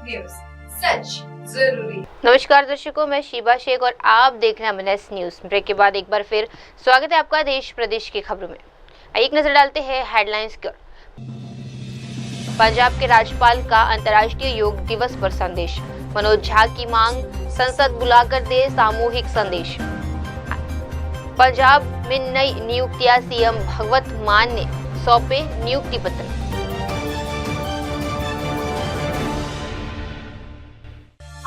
News, सच जरूरी। नमस्कार दर्शकों, मैं शीबा शेख और आप देख रहे हैं एमएनएस न्यूज। ब्रेक के बाद एक बार फिर स्वागत है आपका देश प्रदेश की खबरों में। एक नजर डालते हैं हेडलाइंस की ओर। पंजाब के राज्यपाल का अंतर्राष्ट्रीय योग दिवस पर संदेश। मनोज झा की मांग, संसद बुलाकर दे सामूहिक संदेश। पंजाब में नई नियुक्तियां, सीएम भगवत मान ने सौंपे नियुक्ति पत्र।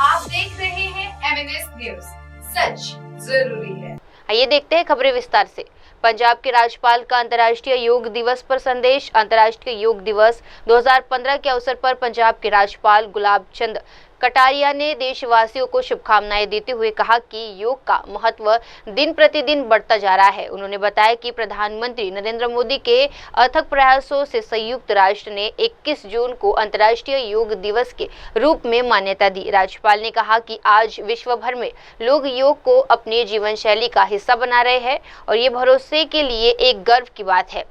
आप देख रहे हैं एमएनएस न्यूज, सच जरूरी है। आइए देखते हैं खबरें विस्तार से। पंजाब के राज्यपाल का अंतर्राष्ट्रीय योग दिवस पर संदेश। अंतर्राष्ट्रीय योग दिवस 2015 के अवसर पर पंजाब के राज्यपाल गुलाब चंद कटारिया ने देशवासियों को शुभकामनाएं देते हुए कहा कि योग का महत्व दिन प्रतिदिन बढ़ता जा रहा है। उन्होंने बताया कि प्रधानमंत्री नरेंद्र मोदी के अथक प्रयासों से संयुक्त राष्ट्र ने 21 जून को अंतर्राष्ट्रीय योग दिवस के रूप में मान्यता दी। राज्यपाल ने कहा कि आज विश्व भर में लोग योग को अपनी जीवन शैली का हिस्सा बना रहे हैं और ये भरोसे के लिए एक गर्व की बात है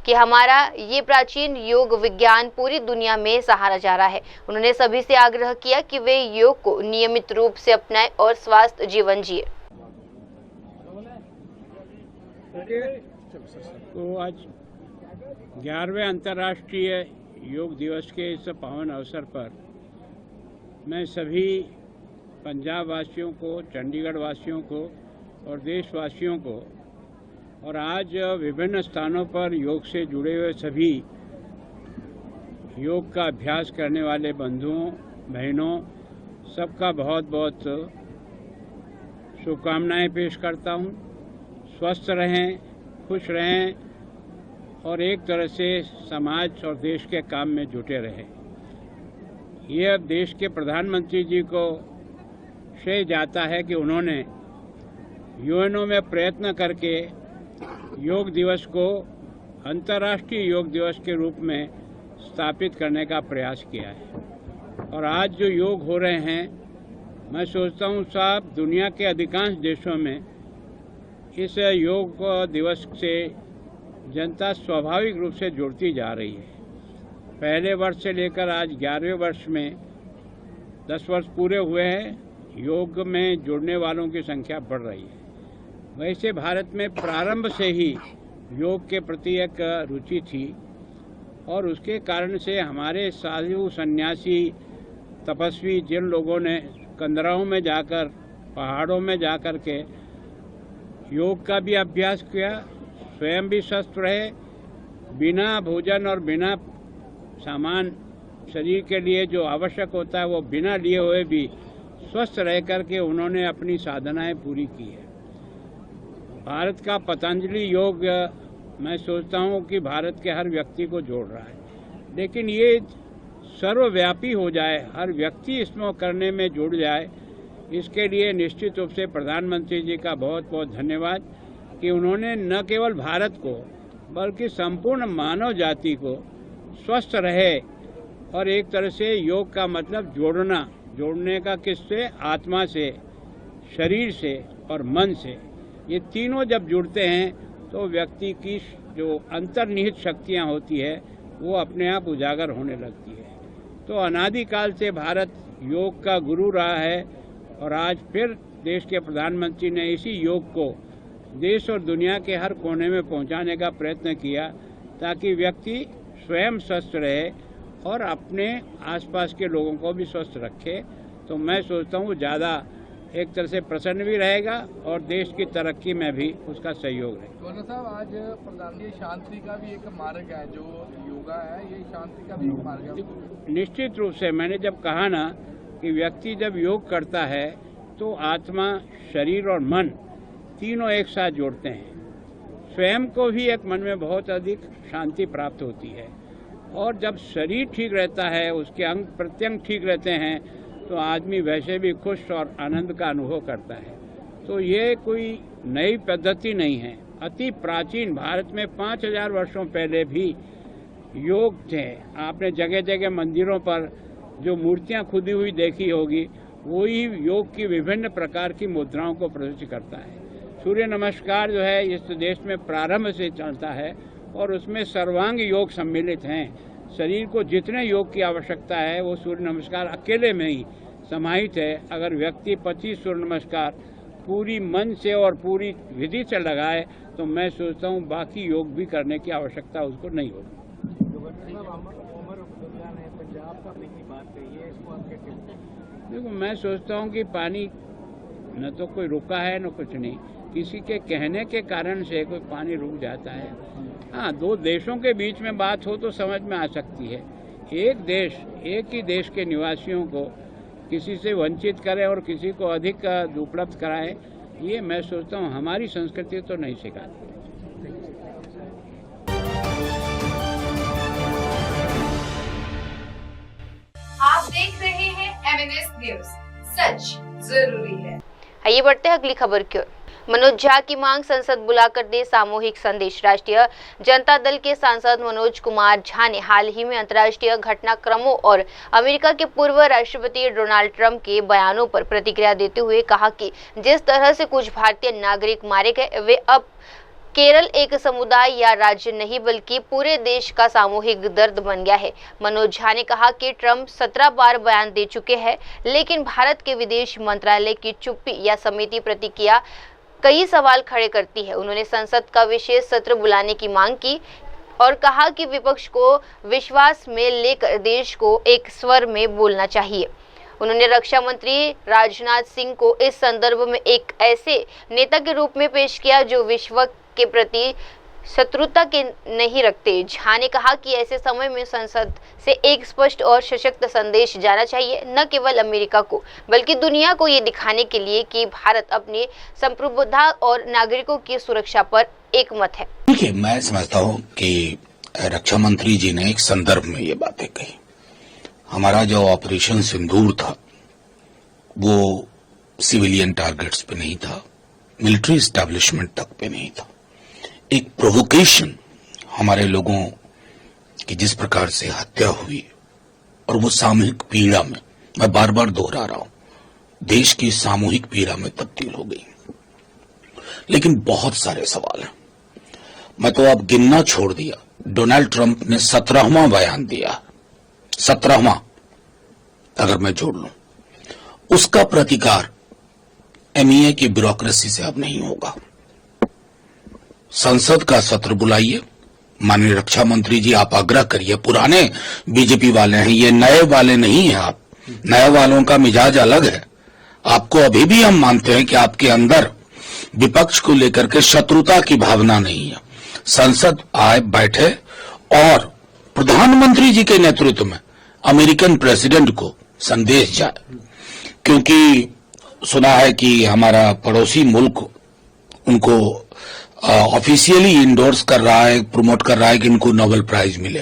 कि हमारा ये प्राचीन योग विज्ञान पूरी दुनिया में सहारा जा रहा है। उन्होंने सभी से आग्रह किया कि वे योग को नियमित रूप से अपनाएं और स्वस्थ जीवन जिए। तो आज 11वें अंतर्राष्ट्रीय योग दिवस के इस पावन अवसर पर मैं सभी पंजाब वासियों को, चंडीगढ़ वासियों को और देशवासियों को और आज विभिन्न स्थानों पर योग से जुड़े हुए सभी योग का अभ्यास करने वाले बंधुओं बहनों सबका बहुत बहुत शुभकामनाएं पेश करता हूं। स्वस्थ रहें, खुश रहें और एक तरह से समाज और देश के काम में जुटे रहें। ये अब देश के प्रधानमंत्री जी को श्रेय जाता है कि उन्होंने यूएनओ में प्रयत्न करके योग दिवस को अंतर्राष्ट्रीय योग दिवस के रूप में स्थापित करने का प्रयास किया है। और आज जो योग हो रहे हैं, मैं सोचता हूँ साहब दुनिया के अधिकांश देशों में इस योग दिवस से जनता स्वाभाविक रूप से जुड़ती जा रही है। पहले वर्ष से लेकर आज 11वें वर्ष में 10 वर्ष पूरे हुए हैं, योग में जुड़ने वालों की संख्या बढ़ रही है। वैसे भारत में प्रारंभ से ही योग के प्रति एक रुचि थी और उसके कारण से हमारे साधु सन्यासी तपस्वी जिन लोगों ने कंदराओं में जाकर, पहाड़ों में जाकर के योग का भी अभ्यास किया, स्वयं भी स्वस्थ रहे, बिना भोजन और बिना सामान शरीर के लिए जो आवश्यक होता है वो बिना लिए हुए भी स्वस्थ रह करके उन्होंने अपनी साधनाएं पूरी की है। भारत का पतंजलि योग मैं सोचता हूँ कि भारत के हर व्यक्ति को जोड़ रहा है, लेकिन ये सर्वव्यापी हो जाए, हर व्यक्ति इसमें करने में जुड़ जाए। इसके लिए निश्चित रूप से प्रधानमंत्री जी का बहुत बहुत धन्यवाद कि उन्होंने न केवल भारत को बल्कि संपूर्ण मानव जाति को स्वस्थ रहे। और एक तरह से योग का मतलब जोड़ने का किससे? आत्मा से, शरीर से और मन से। ये तीनों जब जुड़ते हैं तो व्यक्ति की जो अंतर्निहित शक्तियाँ होती है वो अपने आप उजागर होने लगती है। तो अनादिकाल से भारत योग का गुरु रहा है और आज फिर देश के प्रधानमंत्री ने इसी योग को देश और दुनिया के हर कोने में पहुंचाने का प्रयत्न किया ताकि व्यक्ति स्वयं स्वस्थ रहे और अपने आसपास के लोगों को भी स्वस्थ रखे। तो मैं सोचता हूँ ज़्यादा एक तरह से प्रसन्न भी रहेगा और देश की तरक्की में भी उसका सहयोग रहेगा। गवर्नर साहब, आज प्रधानमंत्री शांति का भी एक मार्ग है, जो योगा है ये शांति का भी एक मार्ग है। निश्चित रूप से मैंने जब कहा ना कि व्यक्ति जब योग करता है तो आत्मा, शरीर और मन तीनों एक साथ जोड़ते हैं। स्वयं को भी एक मन में बहुत अधिक शांति प्राप्त होती है और जब शरीर ठीक रहता है, उसके अंग प्रत्यंग ठीक रहते हैं तो आदमी वैसे भी खुश और आनंद का अनुभव करता है। तो ये कोई नई पद्धति नहीं है, अति प्राचीन भारत में 5000 वर्षों पहले भी योग थे। आपने जगह जगह मंदिरों पर जो मूर्तियां खुदी हुई देखी होगी, वही योग की विभिन्न प्रकार की मुद्राओं को प्रदर्शित करता है। सूर्य नमस्कार जो है इस देश में प्रारंभ से चलता है और उसमें सर्वांग योग सम्मिलित हैं। शरीर को जितने योग की आवश्यकता है वो सूर्य नमस्कार अकेले में ही समाहित है। अगर व्यक्ति 25 सूर्य नमस्कार पूरी मन से और पूरी विधि से लगाए तो मैं सोचता हूँ बाकी योग भी करने की आवश्यकता उसको नहीं होगी। देखो, मैं सोचता हूँ कि पानी न तो कोई रुका है न कुछ नहीं, किसी के कहने के कारण से कोई पानी रुक जाता है। हाँ, दो देशों के बीच में बात हो तो समझ में आ सकती है। एक देश, एक ही देश के निवासियों को किसी से वंचित करे और किसी को अधिक उपलब्ध कराए, ये मैं सोचता हूँ हमारी संस्कृति तो नहीं सिखाती। आप देख रहे हैं MNS न्यूज, सच जरूरी है। आइए बढ़ते हैं अगली खबर की ओर। मनोज झा की मांग, संसद बुलाकर दे सामूहिक संदेश। राष्ट्रीय जनता दल के सांसद मनोज कुमार झा ने हाल ही में अंतर्राष्ट्रीय घटनाक्रमों और अमेरिका के पूर्व राष्ट्रपति डोनाल्ड ट्रंप के बयानों पर प्रतिक्रिया देते हुए कहा कि जिस तरह से कुछ भारतीय नागरिक मारे गए, वे अब केरल एक समुदाय या राज्य नहीं बल्कि पूरे देश का सामूहिक दर्द बन गया है। मनोज झा ने कहा कि ट्रंप 17 बार बयान दे चुके हैं, लेकिन भारत के विदेश मंत्रालय की चुप्पी या समिति प्रतिक्रिया कई सवाल खड़े करती है। उन्होंने संसद का विशेष सत्र बुलाने की मांग की और कहा कि विपक्ष को विश्वास में लेकर देश को एक स्वर में बोलना चाहिए। उन्होंने रक्षा मंत्री राजनाथ सिंह को इस संदर्भ में एक ऐसे नेता के रूप में पेश किया जो विश्व के प्रति शत्रुता के नहीं रखते। झा ने कहा कि ऐसे समय में संसद से एक स्पष्ट और सशक्त संदेश जाना चाहिए, न केवल अमेरिका को बल्कि दुनिया को ये दिखाने के लिए कि भारत अपनी संप्रभुता और नागरिकों की सुरक्षा पर एकमत है। देखिए, मैं समझता हूँ कि रक्षा मंत्री जी ने एक संदर्भ में ये बातें कही। हमारा जो ऑपरेशन सिंदूर था वो सिविलियन टारगेट्स पे नहीं था, मिलिट्री एस्टैब्लिशमेंट तक पे नहीं था। एक प्रोवोकेशन हमारे लोगों की जिस प्रकार से हत्या हुई और वो सामूहिक पीड़ा में, मैं बार बार दोहरा रहा हूं, देश की सामूहिक पीड़ा में तब्दील हो गई। लेकिन बहुत सारे सवाल हैं। मैं तो अब गिनना छोड़ दिया। डोनाल्ड ट्रंप ने 17वां बयान दिया, 17वां अगर मैं जोड़ लूं, उसका प्रतिकार MEA की ब्यूरोक्रेसी से अब नहीं होगा। संसद का सत्र बुलाइए, माननीय रक्षा मंत्री जी आप आग्रह करिए। पुराने बीजेपी वाले हैं, ये नए वाले नहीं हैं। आप नए वालों का मिजाज अलग है। आपको अभी भी हम मानते हैं कि आपके अंदर विपक्ष को लेकर के शत्रुता की भावना नहीं है। संसद आए, बैठे और प्रधानमंत्री जी के नेतृत्व में अमेरिकन प्रेसिडेंट को संदेश जाए, क्योंकि सुना है कि हमारा पड़ोसी मुल्क उनको ऑफिशियली इंडोर्स कर रहा है, प्रमोट कर रहा है कि इनको नोबेल प्राइज मिले।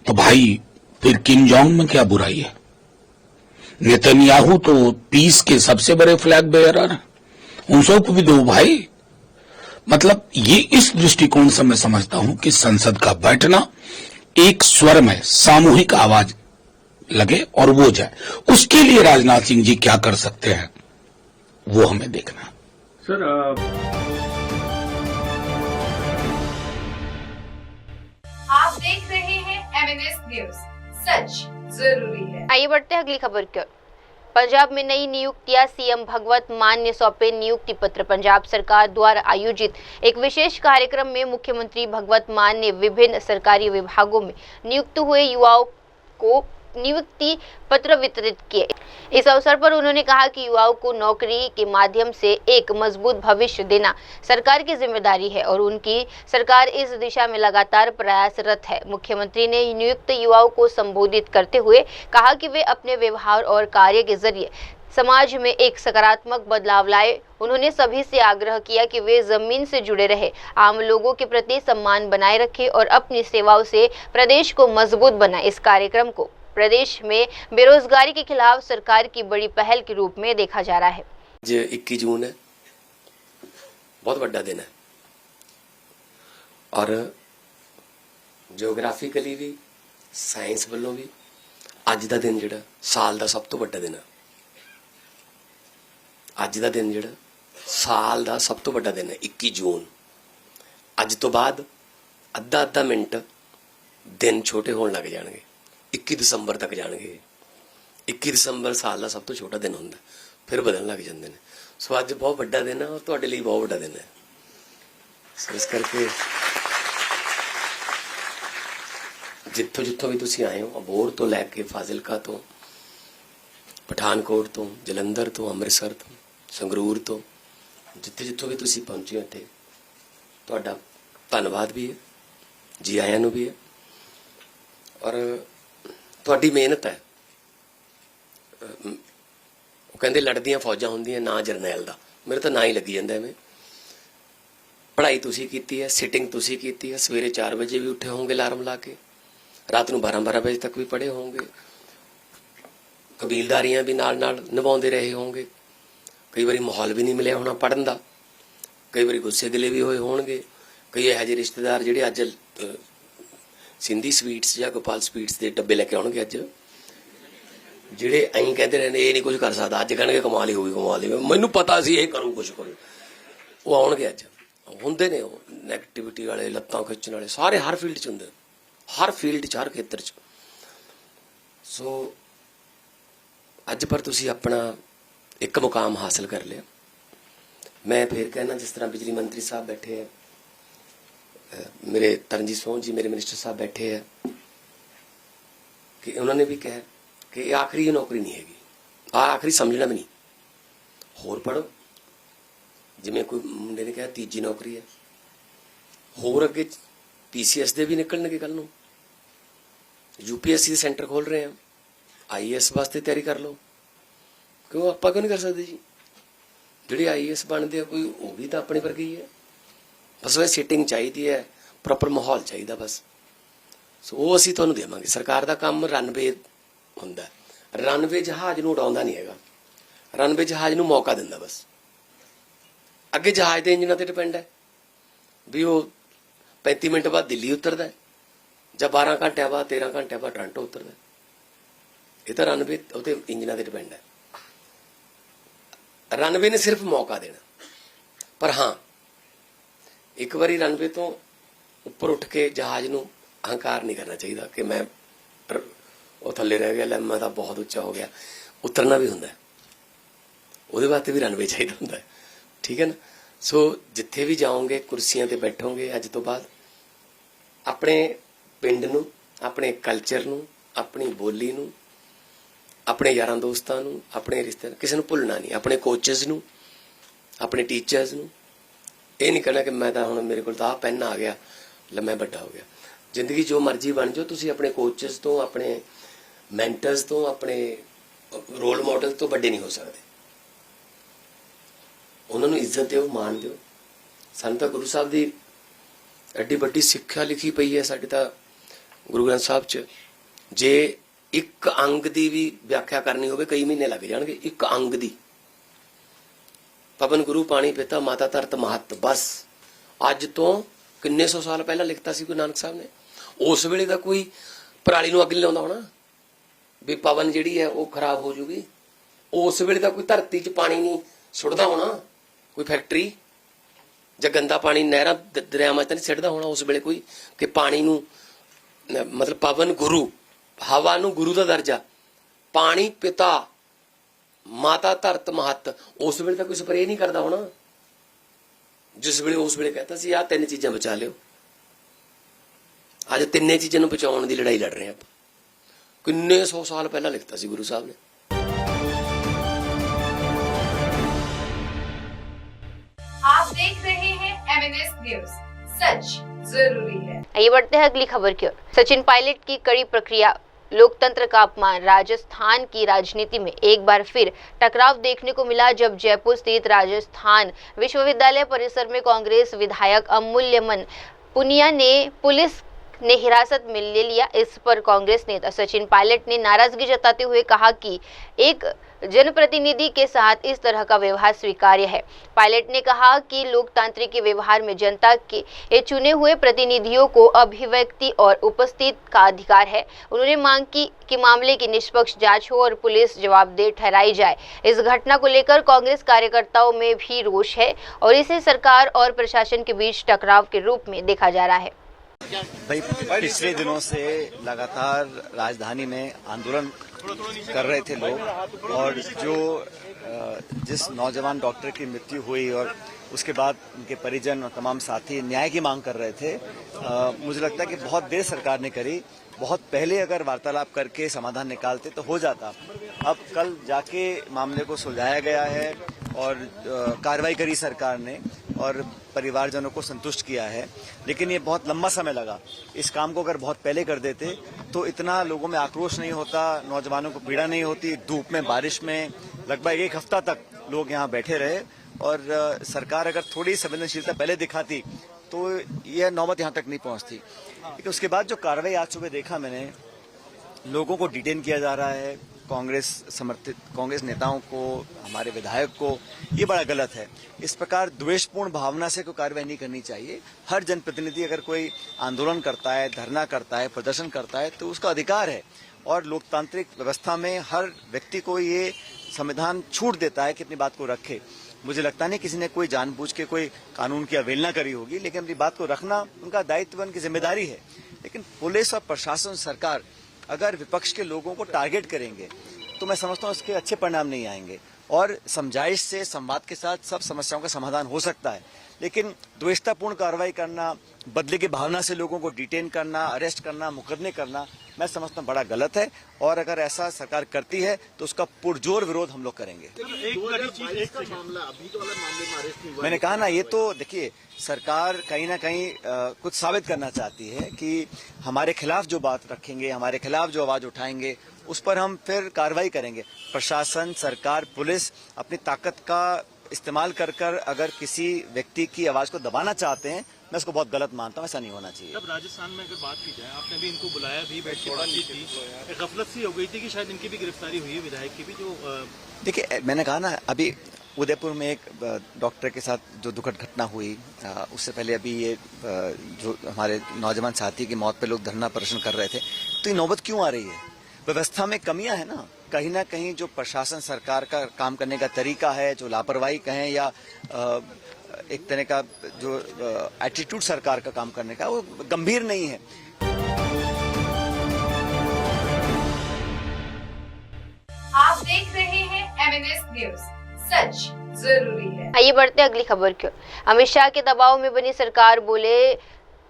तो भाई फिर किम जोंग में क्या बुराई है? नेतन्याहू तो पीस के सबसे बड़े फ्लैग बेयरर हैं, उनको भी दो भाई। मतलब ये इस दृष्टिकोण से मैं समझता हूं कि संसद का बैठना एक स्वर में सामूहिक आवाज लगे और वो जाए। उसके लिए राजनाथ सिंह जी क्या कर सकते हैं वो हमें देखना। सर आप देख रहे हैं MNS न्यूज, सच जरूरी है। आइए बढ़ते हैं अगली खबर की ओर। पंजाब में नई नियुक्तियां, सीएम भगवत मान ने सौंपे नियुक्ति पत्र। पंजाब सरकार द्वारा आयोजित एक विशेष कार्यक्रम में मुख्यमंत्री भगवत मान ने विभिन्न सरकारी विभागों में नियुक्त हुए युवाओं को नियुक्ति पत्र वितरित किए। इस अवसर पर उन्होंने कहा कि युवाओं को नौकरी के माध्यम से एक मजबूत भविष्य देना सरकार की जिम्मेदारी है और उनकी सरकार इस दिशा में लगातार प्रयासरत है। मुख्यमंत्री ने नियुक्त युवाओं को संबोधित करते हुए कहा कि वे अपने व्यवहार और कार्य के जरिए समाज में एक सकारात्मक बदलाव लाए। उन्होंने सभी से आग्रह किया कि वे जमीन से जुड़े रहे, आम लोगों के प्रति सम्मान बनाए रखें और अपनी सेवाओं से प्रदेश को मजबूत बनाए। इस कार्यक्रम को प्रदेश में बेरोजगारी के खिलाफ सरकार की बड़ी पहल के रूप में देखा जा रहा है। आज 21 जून है, बहुत बड़ा दिन है और जियोग्राफिकली भी साइंस वालों भी अज का दिन जिहड़ा साल का सब तो बड़ा दिन है। अज का दिन जिहड़ा साल का सब तो बड़ा दिन है 21 जून। अज तो बाद अद्धा मिनट ਦਿਨ ਛੋਟੇ ਹੋਣ ਲੱਗ ਜਾਣਗੇ। 21 ਦਸੰਬਰ ਤੱਕ ਜਾਣਗੇ। 21 ਦਸੰਬਰ ਸਾਲ ਦਾ ਸਭ ਤੋਂ ਛੋਟਾ ਦਿਨ ਹੁੰਦਾ, ਫਿਰ ਬਦਲਣ ਲੱਗ ਜਾਂਦੇ ਨੇ। ਸੋ ਅੱਜ ਬਹੁਤ ਵੱਡਾ ਦਿਨ ਹੈ ਔਰ ਤੁਹਾਡੇ ਲਈ ਬਹੁਤ ਵੱਡਾ ਦਿਨ ਹੈ। ਸੋ ਇਸ ਕਰਕੇ ਜਿੱਥੋਂ ਵੀ ਤੁਸੀਂ ਆਏ ਹੋ, ਅਬੋਹਰ ਤੋਂ ਲੈ ਕੇ ਫਾਜ਼ਿਲਕਾ ਤੋਂ, ਪਠਾਨਕੋਟ ਤੋਂ, ਜਲੰਧਰ ਤੋਂ, ਅੰਮ੍ਰਿਤਸਰ ਤੋਂ, ਸੰਗਰੂਰ ਤੋਂ, ਜਿੱਥੋਂ ਵੀ ਤੁਸੀਂ ਪਹੁੰਚੇ ਹੋ ਇੱਥੇ, ਤੁਹਾਡਾ ਧੰਨਵਾਦ ਵੀ ਹੈ, ਜੀ ਆਇਆਂ ਨੂੰ ਵੀ ਹੈ। ਔਰ ਤੁਹਾਡੀ ਮਿਹਨਤ ਹੈ। ਉਹ ਕਹਿੰਦੇ ਲੜਦੀਆਂ ਫੌਜਾਂ ਹੁੰਦੀਆਂ, ਨਾ ਜਰਨੈਲ ਦਾ। ਮੇਰੇ ਤਾਂ ਨਾ ਹੀ ਲੱਗੀ ਜਾਂਦਾ ਐਵੇਂ। ਪੜ੍ਹਾਈ ਤੁਸੀਂ ਕੀਤੀ ਹੈ, ਸਿਟਿੰਗ ਤੁਸੀਂ ਕੀਤੀ ਹੈ, ਸਵੇਰੇ 4 ਵਜੇ ਵੀ ਉੱਠੇ ਹੋਵੋਗੇ ਅਲਾਰਮ ਲਾ ਕੇ, ਰਾਤ ਨੂੰ 12 ਵਜੇ ਤੱਕ ਵੀ ਪੜ੍ਹੇ ਹੋਵੋਗੇ, ਕਬੀਲਦਾਰੀਆਂ ਵੀ ਨਾਲ ਨਿਭਾਉਂਦੇ ਰਹੇ ਹੋਵੋਗੇ। ਕਈ ਵਾਰੀ ਮਾਹੌਲ ਵੀ ਨਹੀਂ ਮਿਲਿਆ ਹੋਣਾ ਪੜ੍ਹਨ ਦਾ, ਕਈ ਵਾਰੀ ਗੁੱਸੇ ਗਿਲੇ ਵੀ ਹੋਏ ਹੋਣਗੇ। ਕਈ ਇਹੋ ਜਿਹੇ ਰਿਸ਼ਤੇਦਾਰ ਜਿਹੜੇ ਅੱਜ ਸਿੰਧੀ ਸਵੀਟਸ ਜਾਂ ਗੋਪਾਲ ਸਵੀਟਸ ਦੇ ਡੱਬੇ ਲੈ ਕੇ ਆਉਣਗੇ, ਅੱਜ ਜਿਹੜੇ ਐਂ ਕਹਿੰਦੇ ਰਹਿੰਦੇ ਇਹ ਨਹੀਂ ਕੁਝ ਕਰ ਸਕਦਾ, ਅੱਜ ਕਹਿਣਗੇ ਕਮਾਲ ਹੀ ਹੋਊਗੀ, ਕਮਾਲ ਹੀ। ਮੈਨੂੰ ਪਤਾ ਸੀ ਇਹ ਕਰੂ ਕੁਝ ਕਰੂ। ਉਹ ਆਉਣਗੇ, ਅੱਜ ਹੁੰਦੇ ਨੇ ਉਹ ਨੈਗੇਟਿਵਿਟੀ ਵਾਲੇ, ਲੱਤਾਂ ਖਿੱਚਣ ਵਾਲੇ, ਸਾਰੇ ਹਰ ਫੀਲਡ 'ਚ ਹੁੰਦੇ, ਹਰ ਫੀਲਡ 'ਚ, ਹਰ ਖੇਤਰ 'ਚ। ਸੋ ਅੱਜ ਪਰ ਤੁਸੀਂ ਆਪਣਾ ਇੱਕ ਮੁਕਾਮ ਹਾਸਲ ਕਰ ਲਿਆ। ਮੈਂ ਫਿਰ ਕਹਿਣਾ, ਜਿਸ ਤਰ੍ਹਾਂ ਬਿਜਲੀ ਮੰਤਰੀ ਸਾਹਿਬ ਬੈਠੇ ਆ, ਮੇਰੇ ਤਰਨਜੀਤ ਸੋਹਣ ਜੀ ਮੇਰੇ ਮਿਨਿਸਟਰ ਸਾਹਿਬ ਬੈਠੇ ਆ, ਕਿ ਉਹਨਾਂ ਨੇ ਵੀ ਕਿਹਾ ਕਿ ਇਹ ਆਖਰੀ ਨੌਕਰੀ ਨਹੀਂ ਹੈਗੀ, ਆਖਰੀ ਸਮਝਣਾ ਵੀ ਨਹੀਂ, ਹੋਰ ਪੜ੍ਹੋ। ਜਿਵੇਂ ਕੋਈ ਮੁੰਡੇ ਨੇ ਕਿਹਾ ਤੀਜੀ ਨੌਕਰੀ ਹੈ, ਹੋਰ ਅੱਗੇ PCS ਦੇ ਵੀ ਨਿਕਲਣਗੇ ਕੱਲ ਨੂੰ, UPSC ਦੇ ਸੈਂਟਰ ਖੋਲ ਰਹੇ ਆ, IAS ਵਾਸਤੇ ਤਿਆਰੀ ਕਰ ਲਓ। ਕਿਉਂ ਆਪਾਂ ਕਿਉਂ ਨਹੀਂ ਕਰ ਸਕਦੇ ਜੀ? ਜਿਹੜੇ IAS ਬਣਦੇ ਆ ਕੋਈ, ਉਹ ਵੀ ਤਾਂ ਆਪਣੇ ਵਰਗੇ ਹੀ ਹੈ। ਬਸ ਉਹ ਸੀਟਿੰਗ ਚਾਹੀਦੀ ਹੈ, ਪ੍ਰੋਪਰ ਮਾਹੌਲ ਚਾਹੀਦਾ ਬਸ। ਸੋ ਉਹ ਅਸੀਂ ਤੁਹਾਨੂੰ ਦੇਵਾਂਗੇ। ਸਰਕਾਰ ਦਾ ਕੰਮ ਰਨਵੇ ਹੁੰਦਾ, ਰਨਵੇ ਜਹਾਜ਼ ਨੂੰ ਉਡਾਉਂਦਾ ਨਹੀਂ ਹੈਗਾ, ਰਨਵੇ ਜਹਾਜ਼ ਨੂੰ ਮੌਕਾ ਦਿੰਦਾ ਬਸ। ਅੱਗੇ ਜਹਾਜ਼ ਦੇ ਇੰਜਨਾਂ ਤੇ ਡਿਪੈਂਡ ਹੈ ਵੀ ਉਹ 35 ਮਿੰਟ ਬਾਅਦ ਦਿੱਲੀ ਉਤਰਦਾ ਹੈ ਜਾਂ 12 ਘੰਟਿਆਂ ਬਾਅਦ 13 ਘੰਟਿਆਂ ਬਾਅਦ ਟੋਰਾਂਟੋ ਉਤਰਦਾ। ਇਹ ਤਾਂ ਰਨਵੇ ਉਹਦੇ ਇੰਜਨਾਂ ਤੇ ਡਿਪੈਂਡ ਹੈ। ਰਨਵੇ ਨੇ ਸਿਰਫ ਮੌਕਾ ਦੇਣਾ। ਪਰ ਹਾਂ, ਇੱਕ ਵਾਰੀ ਰਨਵੇ ਤੋਂ ਉੱਪਰ ਉੱਠ ਕੇ ਜਹਾਜ਼ ਨੂੰ ਅਹੰਕਾਰ ਨਹੀਂ ਕਰਨਾ ਚਾਹੀਦਾ ਕਿ ਮੈਂ ਉਹ ਥੱਲੇ ਰਹਿ ਗਿਆ, ਲੈ ਮੈਂ ਤਾਂ ਬਹੁਤ ਉੱਚਾ ਹੋ ਗਿਆ। ਉਤਰਨਾ ਵੀ ਹੁੰਦਾ, ਉਹਦੇ ਵਾਸਤੇ ਵੀ ਰਨਵੇ ਚਾਹੀਦਾ ਹੁੰਦਾ, ਠੀਕ ਹੈ ਨਾ। ਸੋ ਜਿੱਥੇ ਵੀ ਜਾਓਗੇ, ਕੁਰਸੀਆਂ ਤੇ ਬੈਠੋਗੇ ਅੱਜ ਤੋਂ ਬਾਅਦ, ਆਪਣੇ ਪਿੰਡ ਨੂੰ, ਆਪਣੇ ਕਲਚਰ ਨੂੰ, ਆਪਣੀ ਬੋਲੀ ਨੂੰ, ਆਪਣੇ ਯਾਰਾਂ ਦੋਸਤਾਂ ਨੂੰ, ਆਪਣੇ ਰਿਸ਼ਤੇਦਾਰ, ਕਿਸੇ ਨੂੰ ਭੁੱਲਣਾ ਨਹੀਂ। ਆਪਣੇ ਕੋਚਸ ਨੂੰ, ਆਪਣੇ ਟੀਚਰਸ ਨੂੰ ਇਹ ਨਹੀਂ ਕਹਿਣਾ ਕਿ ਮੈਂ ਤਾਂ ਹੁਣ ਮੇਰੇ ਕੋਲ ਤਾਂ ਆਹ ਪੈਨ ਆ ਗਿਆ, ਲੈ ਮੈਂ ਵੱਡਾ ਹੋ ਗਿਆ। ਜ਼ਿੰਦਗੀ ਜੋ ਮਰਜ਼ੀ ਬਣ ਜਾਓ, ਤੁਸੀਂ ਆਪਣੇ ਕੋਚਸ ਤੋਂ, ਆਪਣੇ ਮੈਂਟਰਸ ਤੋਂ, ਆਪਣੇ ਰੋਲ ਮਾਡਲ ਤੋਂ ਵੱਡੇ ਨਹੀਂ ਹੋ ਸਕਦੇ। ਉਹਨਾਂ ਨੂੰ ਇੱਜ਼ਤ ਦਿਓ, ਮਾਣ ਦਿਓ। ਸਾਨੂੰ ਤਾਂ ਗੁਰੂ ਸਾਹਿਬ ਦੀ ਐਡੀ ਵੱਡੀ ਸਿੱਖਿਆ ਲਿਖੀ ਪਈ ਹੈ ਸਾਡੇ ਤਾਂ ਗੁਰੂ ਗ੍ਰੰਥ ਸਾਹਿਬ 'ਚ। ਜੇ ਇੱਕ ਅੰਗ ਦੀ ਵੀ ਵਿਆਖਿਆ ਕਰਨੀ ਹੋਵੇ ਕਈ ਮਹੀਨੇ ਲੱਗ ਜਾਣਗੇ, ਇੱਕ ਅੰਗ ਦੀ। ਪਵਨ ਗੁਰੂ ਪਾਣੀ ਪਿਤਾ ਮਾਤਾ ਧਰਤ ਮਹੱਤ, ਬਸ ਅੱਜ ਤੋਂ ਕਿੰਨੇ 100 ਸਾਲ ਪਹਿਲਾਂ ਲਿਖਤਾ ਸੀ ਗੁਰੂ ਨਾਨਕ ਸਾਹਿਬ ਨੇ। ਉਸ ਵੇਲੇ ਦਾ ਕੋਈ ਪਰਾਲੀ ਨੂੰ ਅੱਗ ਨਹੀਂ ਲਾਉਂਦਾ ਹੋਣਾ ਵੀ ਪਵਨ ਜਿਹੜੀ ਹੈ ਉਹ ਖਰਾਬ ਹੋ ਜੂਗੀ। ਉਸ ਵੇਲੇ ਦਾ ਕੋਈ ਧਰਤੀ 'ਚ ਪਾਣੀ ਨਹੀਂ ਸੁੱਟਦਾ ਹੋਣਾ, ਕੋਈ ਫੈਕਟਰੀ ਜਾਂ ਗੰਦਾ ਪਾਣੀ ਨਹਿਰਾਂ ਦਰਿਆਵਾਂ 'ਚ ਤਾਂ ਨਹੀਂ ਸਿੱਟਦਾ ਹੋਣਾ ਉਸ ਵੇਲੇ ਕੋਈ, ਕਿ ਪਾਣੀ ਨੂੰ ਮਤਲਬ ਪਵਨ ਗੁਰੂ, ਹਵਾ ਨੂੰ ਗੁਰੂ ਦਾ ਦਰਜਾ, ਪਾਣੀ ਪਿਤਾ ਮਾਤਾ ਧਰਤ ਮਹੱਤ। ਉਸ ਵੇਲੇ ਤਾਂ ਕੋਈ ਸਪਰੇਅ ਨਹੀਂ ਕਰਦਾ ਹੋਣਾ, ਜਿਸ ਵੇਲੇ ਉਸ ਵੇਲੇ ਕਹਿੰਦਾ ਸੀ ਆਹ 3 ਚੀਜ਼ਾਂ ਬਚਾ ਲਿਓ। ਅੱਜ 3 ਚੀਜ਼ਾਂ ਨੂੰ ਬਚਾਉਣ ਦੀ ਲੜਾਈ ਲੜ ਰਹੇ ਆਪਾਂ। ਕਿੰਨੇ 100 ਸਾਲ ਪਹਿਲਾਂ ਲਿਖਤਾ ਸੀ ਗੁਰੂ ਸਾਹਿਬ ਨੇ। आप देख रहे हैं MNS न्यूज, सच जरूरी है। आइए बढ़ते हैं अगली खबर की ओर। सचिन पायलट की कड़ी प्रक्रिया, लोकतंत्र का अपमान। राजस्थान की राजनीति में एक बार फिर टकराव देखने को मिला जब जयपुर स्थित राजस्थान विश्वविद्यालय परिसर में कांग्रेस विधायक अमूल्यमन पुनिया ने पुलिस ने हिरासत में ले लिया। इस पर कांग्रेस नेता सचिन पायलट ने नाराजगी जताते हुए कहा कि एक जनप्रतिनिधि के साथ इस तरह का व्यवहार स्वीकार्य है। पायलट ने कहा कि लोकतांत्रिक व्यवहार में जनता के चुने हुए प्रतिनिधियों को अभिव्यक्ति और उपस्थित का अधिकार है। उन्होंने मांग की कि मामले की निष्पक्ष जांच हो और पुलिस जवाबदेह ठहराई जाए। इस घटना को लेकर कांग्रेस कार्यकर्ताओं में भी रोष है और इसे सरकार और प्रशासन के बीच टकराव के रूप में देखा जा रहा है। भाई पिछले दिनों से लगातार राजधानी में आंदोलन कर रहे थे लोग और जिस नौजवान डॉक्टर की मृत्यु हुई और उसके बाद उनके परिजन और तमाम साथी न्याय की मांग कर रहे थे। मुझे लगता है कि बहुत देर सरकार ने करी, बहुत पहले अगर वार्तालाप करके समाधान निकालते तो हो जाता। अब कल जाके मामले को सुलझाया गया है और कार्रवाई करी सरकार ने और परिवारजनों को संतुष्ट किया है, लेकिन ये बहुत लंबा समय लगा। इस काम को अगर बहुत पहले कर देते तो इतना लोगों में आक्रोश नहीं होता, नौजवानों को पीड़ा नहीं होती। धूप में बारिश में लगभग एक हफ्ता तक लोग यहाँ बैठे रहे और सरकार अगर थोड़ी संवेदनशीलता पहले दिखाती तो यह नौबत यहाँ तक नहीं पहुँचती। लेकिन उसके बाद जो कार्रवाई आज सुबह देखा मैंने, लोगों को डिटेन किया जा रहा है, कांग्रेस नेताओं को, हमारे विधायक को, ये बड़ा गलत है। इस प्रकार द्वेषपूर्ण भावना से कोई कार्रवाई नहीं करनी चाहिए। हर जनप्रतिनिधि अगर कोई आंदोलन करता है, धरना करता है, प्रदर्शन करता है तो उसका अधिकार है और लोकतांत्रिक व्यवस्था में हर व्यक्ति को ये संविधान छूट देता है कि अपनी बात को रखे। मुझे लगता नहीं किसी ने कोई जानबूझ के कोई कानून की अवहेलना करी होगी, लेकिन अपनी बात को रखना उनका दायित्व, उनकी जिम्मेदारी है। लेकिन पुलिस और प्रशासन, सरकार अगर विपक्ष के लोगों को टारगेट करेंगे तो मैं समझता हूँ उसके अच्छे परिणाम नहीं आएंगे और समझाइश से, संवाद के साथ सब समस्याओं का समाधान हो सकता है। लेकिन द्वेषतापूर्ण कार्रवाई करना, बदले की भावना से लोगों को डिटेन करना, अरेस्ट करना, मुकदमे करना, मैं समझता हूँ बड़ा गलत है और अगर ऐसा सरकार करती है तो उसका पुरजोर विरोध हम लोग करेंगे। मैंने कहा ना, ये तो देखिए सरकार कहीं ना कहीं कुछ साबित करना चाहती है कि हमारे खिलाफ जो बात रखेंगे, हमारे खिलाफ जो आवाज उठाएंगे, उस पर हम फिर कार्रवाई करेंगे। प्रशासन, सरकार, पुलिस अपनी ताकत का इस्तेमाल कर अगर किसी व्यक्ति की आवाज को दबाना चाहते हैं, मैं उसको बहुत गलत मानता हूँ। ऐसा नहीं होना चाहिए। तब राजस्थान में अगर बात की जाए, आपने भी इनको बुलाया भी, बैठ के बातचीत थी, गफलत सी हो गई थी कि शायद इनकी भी गिरफ्तारी हुई है, विधायक की भी। जो देखिए मैंने कहा ना, अभी उदयपुर में एक डॉक्टर के साथ जो दुखद घटना हुई, उससे पहले अभी ये जो हमारे नौजवान साथी की मौत पे लोग धरना प्रदर्शन कर रहे थे, तो ये नौबत क्यों आ रही है? व्यवस्था में कमियां है ना कहीं जो प्रशासन, सरकार का काम करने का तरीका है, जो लापरवाही कहें या एक तरह का जो एटीट्यूड सरकार का काम करने का, वो गंभीर नहीं है। आप देख रहे हैं MNS न्यूज, सच जरूरी है। आइए बढ़ते अगली खबर की ओर। अमित शाह के दबाव में बनी सरकार, बोले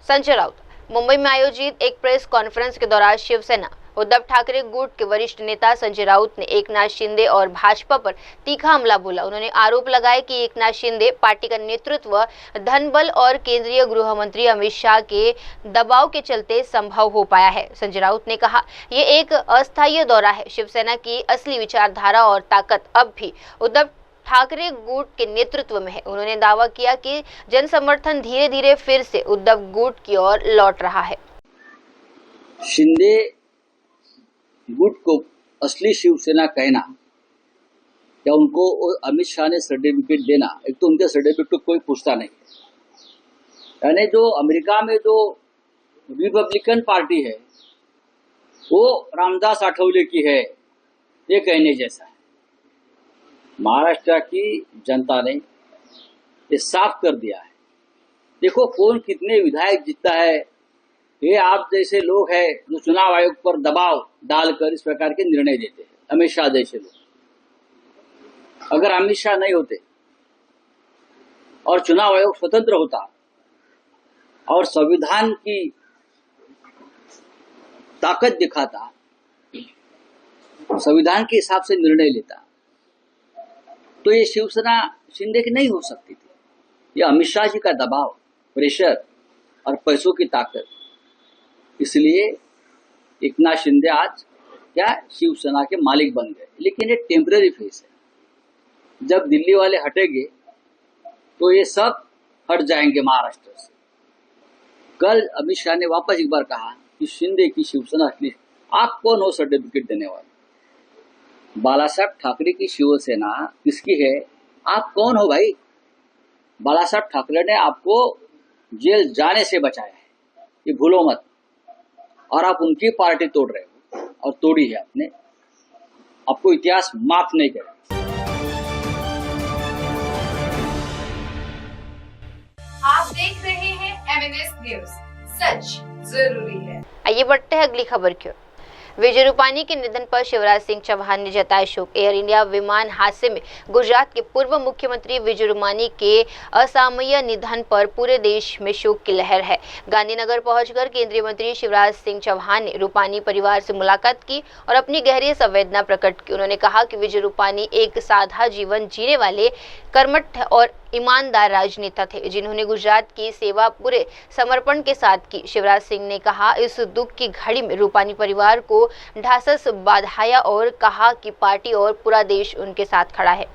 संजय राउत। मुंबई में आयोजित एक प्रेस कॉन्फ्रेंस के दौरान शिवसेना उद्धव ठाकरे गुट के वरिष्ठ नेता संजय राउत ने एकनाथ शिंदे और भाजपा पर तीखा हमला बोला। उन्होंने आरोप लगाया कि एकनाथ शिंदे पार्टी का नेतृत्व धनबल और केंद्रीय गृह मंत्री अमित शाह के दबाव के चलते संभव हो पाया है। संजय राउत ने कहा, ये एक अस्थायी दौरा है। शिवसेना की असली विचारधारा और ताकत अब भी उद्धव ठाकरे गुट के नेतृत्व में है। उन्होंने दावा किया कि जन समर्थन धीरे धीरे फिर से उद्धव गुट की ओर लौट रहा है। शिंदे गुट को असली शिवसेना कहना या उनको अमित शाह ने सर्टिफिकेट देना, एक तो उनके सर्टिफिकेट को कोई पूछता नहीं है। यानी जो अमेरिका में जो रिपब्लिकन पार्टी है वो रामदास आठवले की है, ये कहने जैसा है। महाराष्ट्र की जनता ने ये साफ कर दिया है। देखो कौन कितने विधायक जीतता है, ये आप जैसे लोग हैं जो चुनाव आयोग पर दबाव डालकर इस प्रकार के निर्णय देते हैं। अमित शाह जैसे लोग, अगर अमित शाह नहीं होते और चुनाव आयोग स्वतंत्र होता और संविधान की ताकत दिखाता, संविधान के हिसाब से निर्णय लेता, तो ये शिवसेना शिंदे की नहीं हो सकती थी। ये अमित शाह जी का दबाव, प्रेशर और पैसों की ताकत, इसलिए एकनाथ शिंदे आज क्या शिवसेना के मालिक बन गए। लेकिन ये टेम्पररी फेस है। जब दिल्ली वाले हटेंगे तो ये सब हट जाएंगे महाराष्ट्र से। कल अमित शाह ने वापस एक बार कहा कि शिंदे की शिवसेना असली। आप कौन हो सर्टिफिकेट देने वाले? बाला साहब ठाकरे की शिवसेना किसकी है? आप कौन हो भाई? बाला साहब ठाकरे ने आपको जेल जाने से बचाया है, ये भूलो मत। और आप उनकी पार्टी तोड़ रहे हो और तोड़ी है आपने, आपको इतिहास माफ नहीं करेगा। आप देख रहे हैं MNS न्यूज, सच जरूरी है। आइए बढ़ते हैं अगली खबर की ओर। विजय रूपानी के निधन पर शिवराज सिंह चौहान ने जताया शोक। एयर इंडिया विमान हादसे में गुजरात के पूर्व मुख्यमंत्री विजय रूपानी के असामयिक निधन पर पूरे देश में शोक की लहर है। गांधीनगर पहुंचकर केंद्रीय मंत्री शिवराज सिंह चौहान ने रूपानी परिवार से मुलाकात की और अपनी गहरी संवेदना प्रकट की। उन्होंने कहा कि विजय रूपानी एक सादा जीवन जीने वाले कर्मठ और ईमानदार राजनेता थे, जिन्होंने गुजरात की सेवा पूरे समर्पण के साथ की। शिवराज सिंह ने कहा, इस दुख की घड़ी में रूपानी परिवार को ढासस बधाया और कहा कि पार्टी और पूरा देश उनके साथ खड़ा है।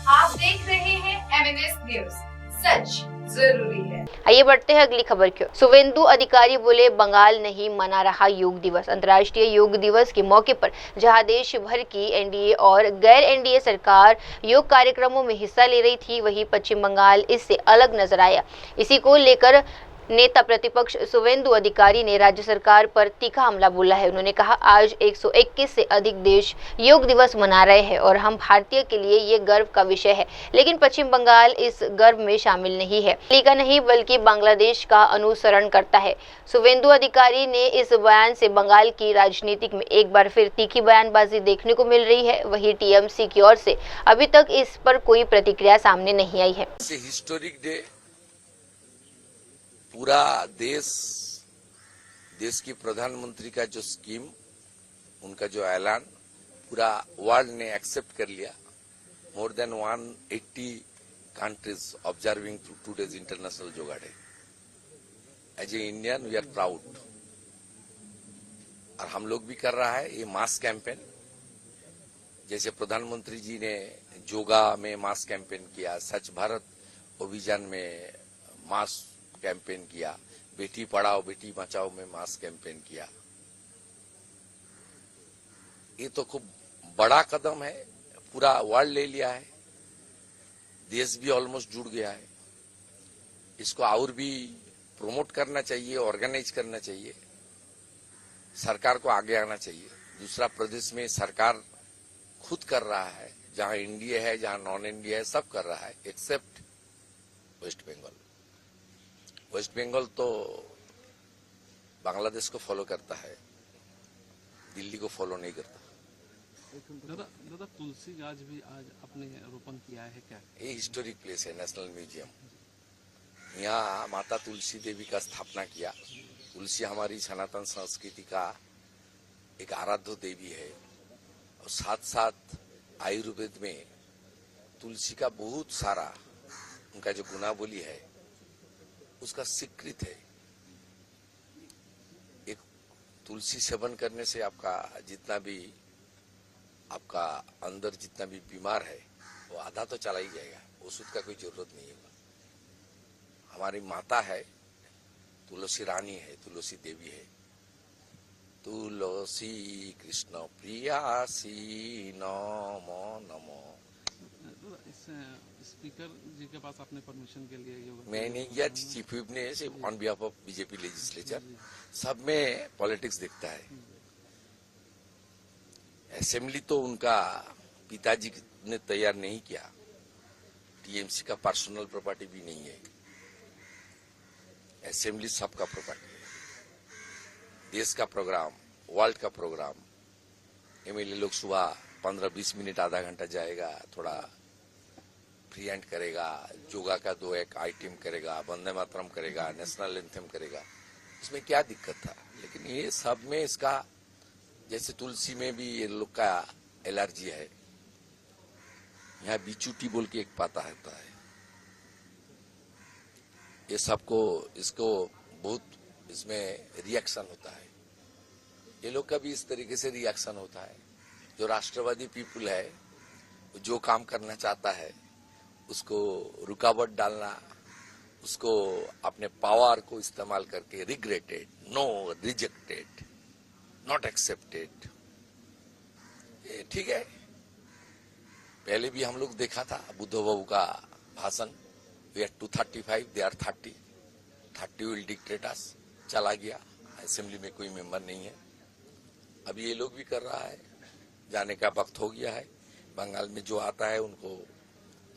आप देख रहे हैं MNS न्यूज, सच जरूरी है। आइए बढ़ते हैं अगली खबर की ओर। शुभेंदु अधिकारी बोले, बंगाल नहीं मना रहा योग दिवस। अंतर्राष्ट्रीय योग दिवस के मौके पर जहां देश भर की एनडीए और गैर एनडीए सरकार योग कार्यक्रमों में हिस्सा ले रही थी, वहीं पश्चिम बंगाल इससे अलग नजर आया। इसी को लेकर नेता प्रतिपक्ष शुभेंदु अधिकारी ने राज्य सरकार पर तीखा हमला बोला है। उन्होंने कहा, आज 121 से अधिक देश योग दिवस मना रहे हैं और हम भारतीय के लिए ये गर्व का विषय है, लेकिन पश्चिम बंगाल इस गर्व में शामिल नहीं है, लीगा नहीं बल्कि बांग्लादेश का अनुसरण करता है। शुभेंदु अधिकारी ने इस बयान से बंगाल की राजनीति में एक बार फिर तीखी बयानबाजी देखने को मिल रही है। वहीं टीएमसी की ओर से अभी तक इस पर कोई प्रतिक्रिया सामने नहीं आई है। हिस्टोरिक डे, पूरा देश की प्रधानमंत्री का जो स्कीम, उनका जो ऐलान पूरा वर्ल्ड ने एक्सेप्ट कर लिया। More than 180 countries observing today's international yoga day. As a Indian we are proud, और हम लोग भी कर रहा है ये मास कैंपेन। जैसे प्रधानमंत्री जी ने योगा में मास कैंपेन किया, स्वच्छ भारत अभियान में मास कैंपेन किया, बेटी पढ़ाओ बेटी बचाओ में मास कैंपेन किया। ये तो खूब बड़ा कदम है, पूरा वर्ल्ड ले लिया है, देश भी ऑलमोस्ट जुड़ गया है। इसको और भी प्रमोट करना चाहिए, ऑर्गेनाइज करना चाहिए, सरकार को आगे आना चाहिए। दूसरा प्रदेश में सरकार खुद कर रहा है, जहां इंडिया है जहां नॉन इंडिया है सब कर रहा है, except West Bengal. West Bengal तो बांग्लादेश को फॉलो करता है, दिल्ली को फॉलो नहीं करता। दादा तुलसी गाछ भी आज आपने रोपण किया है क्या? ये हिस्टोरिक प्लेस है, नेशनल म्यूजियम। यहाँ माता तुलसी देवी का स्थापना किया। तुलसी हमारी सनातन संस्कृति का एक आराध्य देवी है, और साथ साथ आयुर्वेद में तुलसी का बहुत सारा उनका जो गुणावली है उसका स्वीकृत है। एक तुलसी सेवन करने से आपका जितना भी आपका अंदर जितना भी बीमार है वो आधा तो चला ही जाएगा, औषध का कोई जरूरत नहीं होगा। हमारी माता है, तुलसी रानी है, तुलसी देवी है। तुलसी कृष्ण प्रियासी नमो नमो। स्पीकर जी के पास आपने परमिशन के लिए योगा मैंने या चीफ व्हिप ने on behalf of BJP legislature, सब में पॉलिटिक्स दिखता है। असेंबली तो उनका पिताजी ने तैयार नहीं किया, टीएमसी का पर्सनल प्रॉपर्टी भी नहीं है, असेंबली सबका प्रॉपर्टी है। देश का प्रोग्राम, वर्ल्ड का प्रोग्राम, एमएलए लोग सुबह 15-20 मिनट आधा घंटा जाएगा, थोड़ा फ्री हैंड करेगा, योगा का 2-1 आइटम करेगा, वंदे मातरम करेगा, नेशनल एंथम करेगा, इसमें क्या दिक्कत था। लेकिन ये सब में इसका, जैसे तुलसी में भी ये लोग का एलर्जी है। यहाँ बिचूटी बोल के एक पाता होता है, ये सबको इसको बहुत इसमें रिएक्शन होता है। ये लोग का भी इस तरीके से रिएक्शन होता है। जो राष्ट्रवादी पीपुल है, जो काम करना चाहता है उसको रुकावट डालना, उसको अपने पावर को इस्तेमाल करके regretted, no, rejected, not accepted, ठीक है। पहले भी हम लोग देखा था बुद्ध बाबू का भाषण, we are 235, they are 30 will dictate us, चला गया, असेंबली में कोई मेंबर नहीं है। अभी ये लोग भी कर रहा है, जाने का वक्त हो गया है। बंगाल में जो आता है उनको